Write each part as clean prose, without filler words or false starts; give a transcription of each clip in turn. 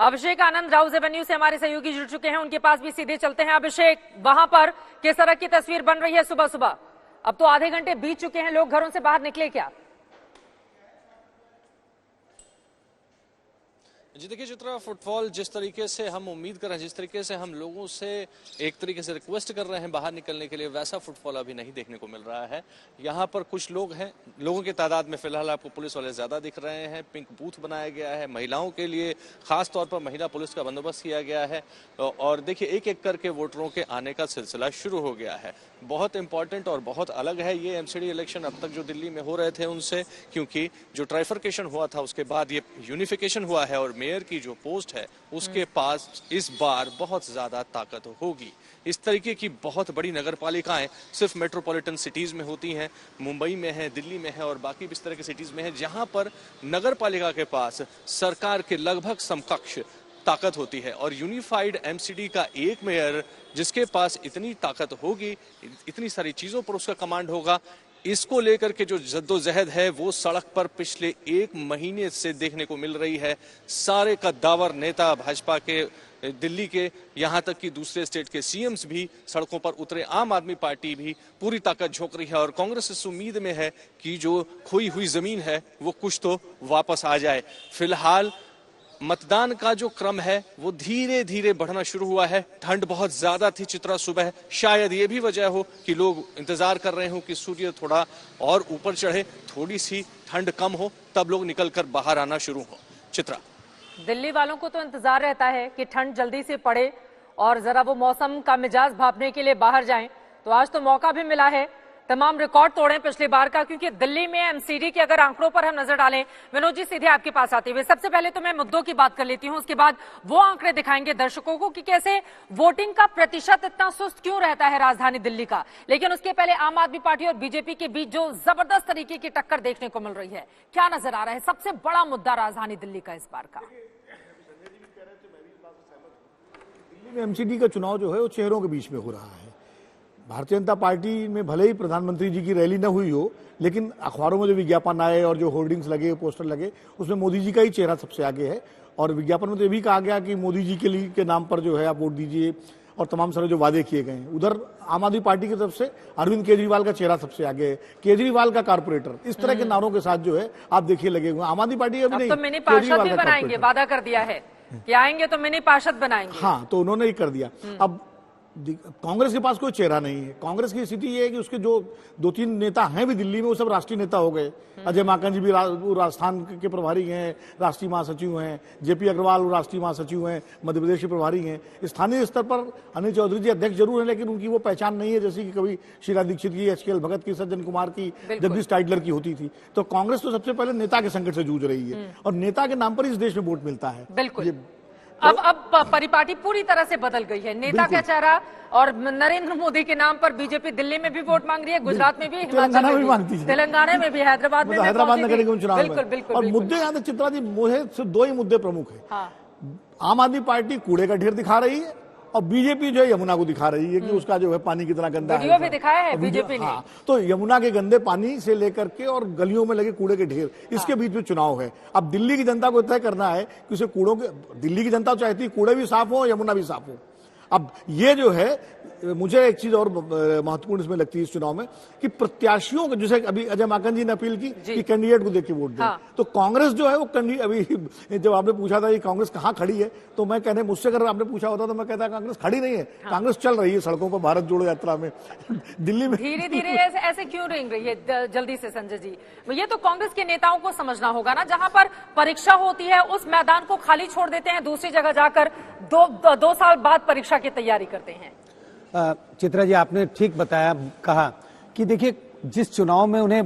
Abhishek Anand Rouse Avenue से हमारे सहयोगी जुड़ चुके हैं, उनके पास भी सीधे चलते हैं। अभिषेक, वहां पर किस तरह की तस्वीर बन रही है सुबह सुबह? अब तो आधे घंटे बीत चुके हैं, लोग घरों से बाहर निकले क्या? जी देखिए चित्रा, फुटफॉल जिस तरीके से हम उम्मीद कर रहे हैं, जिस तरीके से हम लोगों से एक तरीके से रिक्वेस्ट कर रहे हैं बाहर निकलने के लिए, वैसा फुटफॉल अभी नहीं देखने को मिल रहा है। यहाँ पर कुछ लोग हैं, लोगों की तादाद में फिलहाल आपको पुलिस वाले ज्यादा दिख रहे हैं। पिंक बूथ बनाया गया है, महिलाओं के लिए खास तौर पर महिला पुलिस का बंदोबस्त किया गया है। और देखिए एक एक करके वोटरों के आने का सिलसिला शुरू हो गया है। बहुत इंपॉर्टेंट और बहुत अलग है ये एमसीडी इलेक्शन अब तक जो दिल्ली में हो रहे थे उनसे, क्योंकि जो ट्राइफर्केशन हुआ था उसके बाद ये यूनिफिकेशन हुआ है और मेयर की जो पोस्ट है उसके पास इस बार बहुत ज्यादा ताकत होगी। इस तरीके की बहुत बड़ी नगर पालिकाएं सिर्फ मेट्रोपॉलिटन सिटीज में होती हैं, मुंबई में है, दिल्ली में है और बाकी भी इस तरह की सिटीज में है, जहां पर नगर पालिका के पास सरकार के लगभग समकक्ष ताकत होती है। और यूनिफाइड एमसीडी का एक मेयर जिसके पास इतनी ताकत होगी, इतनी सारी चीजों पर उसका कमांड होगा, इसको लेकर के जो जद्दोजहद है वो सड़क पर पिछले एक महीने से देखने को मिल रही है। सारे कद्दावर नेता भाजपा के, दिल्ली के, यहां तक कि दूसरे स्टेट के सीएम्स भी सड़कों पर उतरे, आम आदमी पार्टी भी पूरी ताकत झोंक रही है और कांग्रेस इस उम्मीद में है कि जो खोई हुई जमीन है वो कुछ तो वापस आ जाए। फिलहाल मतदान का जो क्रम है वो धीरे धीरे बढ़ना शुरू हुआ है। ठंड बहुत ज्यादा थी चित्रा सुबह, शायद ये भी वजह हो कि लोग इंतजार कर रहे हो कि सूर्य थोड़ा और ऊपर चढ़े, थोड़ी सी ठंड कम हो, तब लोग निकलकर बाहर आना शुरू हो। चित्रा, दिल्ली वालों को तो इंतजार रहता है कि ठंड जल्दी से पड़े और जरा वो मौसम का मिजाज भापने के लिए बाहर जाएं। तो आज तो मौका भी मिला है, तमाम रिकॉर्ड तोड़े पिछली बार का, क्योंकि दिल्ली में एमसीडी के अगर आंकड़ों पर हम नजर डालें, विनोद जी सीधे आपके पास आते हुए सबसे पहले तो मैं मुद्दों की बात कर लेती हूं, उसके बाद वो आंकड़े दिखाएंगे दर्शकों को कि कैसे वोटिंग का प्रतिशत इतना सुस्त क्यों रहता है राजधानी दिल्ली का। लेकिन उसके पहले आम आदमी पार्टी और बीजेपी के बीच जो जबरदस्त तरीके की टक्कर देखने को मिल रही है, क्या नजर आ रहा है सबसे बड़ा मुद्दा राजधानी दिल्ली का इस बार का? दिल्ली में एमसीडी का चुनाव जो है वो चेहरों के बीच में हो रहा है। भारतीय जनता पार्टी में भले ही प्रधानमंत्री जी की रैली न हुई हो, लेकिन अखबारों में जो विज्ञापन आए और जो होर्डिंग्स लगे, पोस्टर लगे, उसमें मोदी जी का ही चेहरा सबसे आगे है। और विज्ञापन में तो ये भी कहा गया कि मोदी जी के नाम पर जो है आप वोट दीजिए और तमाम सारे जो वादे किए गए हैं। उधर आम आदमी पार्टी की तरफ से अरविंद केजरीवाल का चेहरा सबसे आगे है, केजरीवाल का कारपोरेटर, इस तरह के नारों के साथ जो है आप देखिए लगे हुए। आम आदमी पार्टी अभी नहीं, तो मिनी पार्षद भी बनाएंगे, वादा कर दिया है कि आएंगे तो मिनी पार्षद बनाएंगे। हाँ, तो उन्होंने ही कर दिया। अब कांग्रेस के पास कोई चेहरा नहीं है। कांग्रेस की स्थिति ये है कि उसके जो दो तीन नेता हैं भी दिल्ली में, वो सब राष्ट्रीय नेता हो गए। अजय माकन जी भी राजस्थान के प्रभारी हैं, राष्ट्रीय महासचिव हैं। जेपी अग्रवाल राष्ट्रीय महासचिव हैं, मध्य प्रदेश के प्रभारी हैं। स्थानीय स्तर पर अनिल चौधरी जी अध्यक्ष जरूर हैं, लेकिन उनकी वो पहचान नहीं है जैसी कि कभी शीला दीक्षित की, एचकेएल भगत की, सज्जन कुमार की, जगदीश टाइडलर की होती थी। तो कांग्रेस तो सबसे पहले नेता के संकट से जूझ रही है और नेता के नाम पर इस देश में वोट मिलता है। बिल्कुल। अब परिपाटी पूरी तरह से बदल गई है, नेता का चेहरा, और नरेंद्र मोदी के नाम पर बीजेपी दिल्ली में भी वोट मांग रही है, गुजरात में भी, तेलंगाना में भी मांगती है, तेलंगाना में भी, हैदराबाद में, हैदराबाद नगर निगम चुनाव में। बिल्कुल बिल्कुल। और मुद्दे यहाँ तक चित्रा जी, मुझे सिर्फ दो ही मुद्दे प्रमुख है। हाँ। आम आदमी पार्टी कूड़े का ढेर दिखा रही है और बीजेपी जो है यमुना को दिखा रही है कि उसका जो है पानी कितना गंदा है। वीडियो भी दिखाया है बीजेपी ने। हाँ, तो यमुना के गंदे पानी से लेकर के और गलियों में लगे कूड़े के ढेर, इसके बीच में चुनाव है। अब दिल्ली की जनता को तय करना है कि उसे कूड़ों के, दिल्ली की जनता चाहती है कूड़े भी साफ हो, यमुना भी साफ हो। अब ये जो है, मुझे एक चीज और महत्वपूर्ण इसमें लगती है इस चुनाव में कि प्रत्याशियों को, जैसे अभी अजय माकन जी ने अपील की कि कैंडिडेट को देख के वोट दें। हाँ। तो कांग्रेस जो है वो अभी जब आपने पूछा था कि कांग्रेस कहाँ खड़ी है, तो मैं कहने, मुझसे अगर आपने पूछा होता तो मैं कहता कांग्रेस खड़ी नहीं है। हाँ। कांग्रेस चल रही है सड़कों पर भारत जोड़ो यात्रा में दिल्ली में धीरे धीरे। ऐसे क्यों रेंग रही है जल्दी से संजय जी? ये तो कांग्रेस के नेताओं को समझना होगा ना, जहां पर परीक्षा होती है उस मैदान को खाली छोड़ देते हैं, दूसरी जगह जाकर दो साल बाद परीक्षा की तैयारी करते हैं। चित्रा जी, आपने ठीक बताया, कहा कि देखिए जिस चुनाव में उन्हें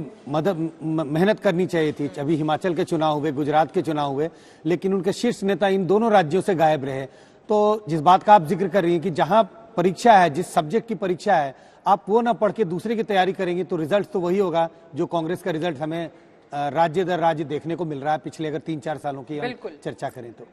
मेहनत करनी चाहिए थी, अभी हिमाचल के चुनाव हुए, गुजरात के चुनाव हुए, लेकिन उनके शीर्ष नेता इन दोनों राज्यों से गायब रहे। तो जिस बात का आप जिक्र कर रही हैं कि जहां परीक्षा है, जिस सब्जेक्ट की परीक्षा है, आप वो ना पढ़ के दूसरे की तैयारी करेंगे तो रिजल्ट तो वही होगा जो कांग्रेस का रिजल्ट हमें राज्य दर राज्य देखने को मिल रहा है पिछले अगर 3-4 सालों की चर्चा करें तो।